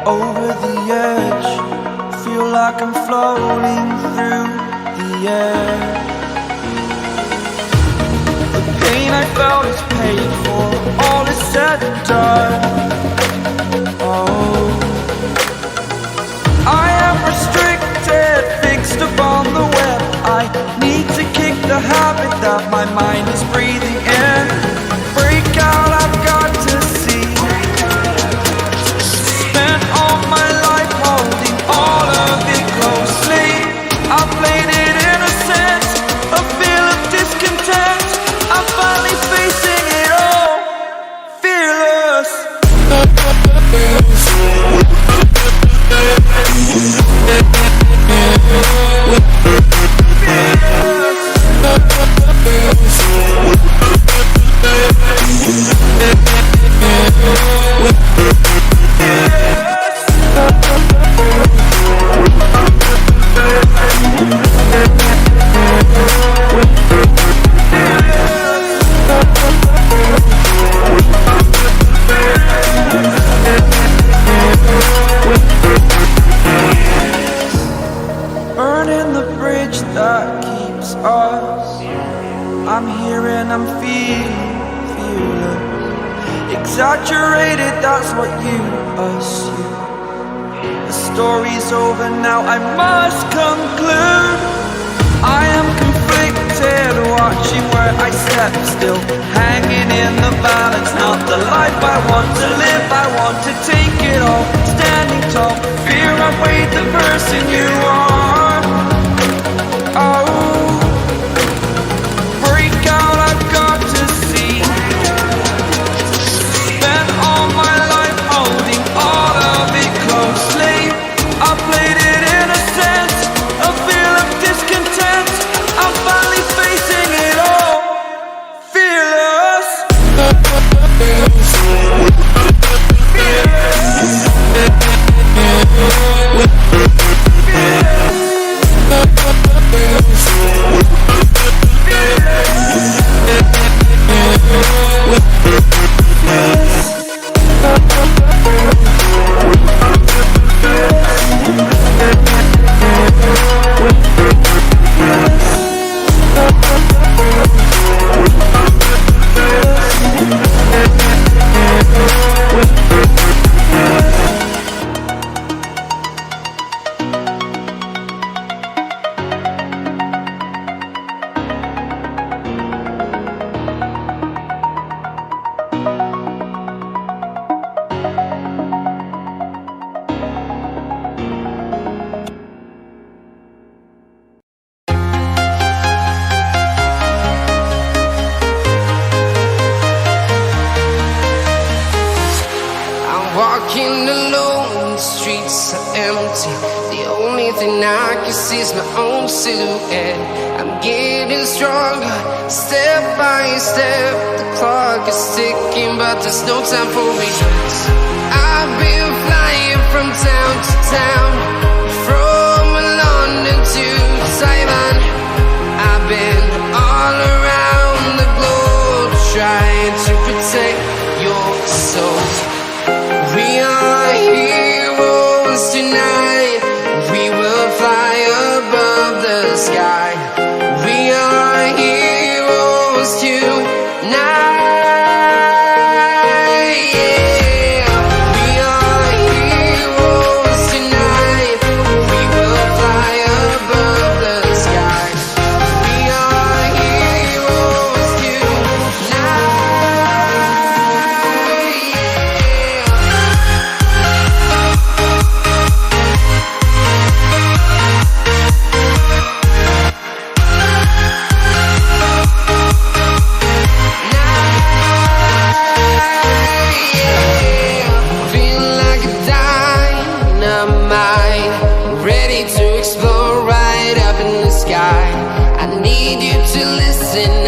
Over the edge, feel like I'm floating through the air. The pain I felt is paid for, all is said and done. Oh, I am restricted, fixed upon the web. I need to kick the habit that my mind is breathing in. Break out, I've got to see. Spent all my life holding all of it closely. I played it innocent, a feel of discontent. I'm finally facing it all, fearless. Burning the bridge that keeps us. I'm here and I'm feeling exaggerated, that's what you assume. The story's over now, I must conclude. I am conflicted, watching where I step, still hanging in the balance. Not the life I want to live, I want to take it all. Standing tall, fear I've weighed the person you are. Oh, break out, I've got to see. Spent all my life holding all of it closely. I played it innocent, a feel of discontent. I'm finally facing it all, fearless. Walking alone, the streets are empty. The only thing I can see is my own silhouette. I'm getting stronger, step by step. The clock is ticking, but there's no time for regrets. I've been flying from town to town, from London to Taiwan. I've been all around the globe, trying to protect your soul. We are heroes tonight. We will fly above the sky. We are heroes tonight. Yeah. We are heroes tonight. We will fly above the sky. We are heroes tonight. Ready to explore right up in the sky. I need you to listen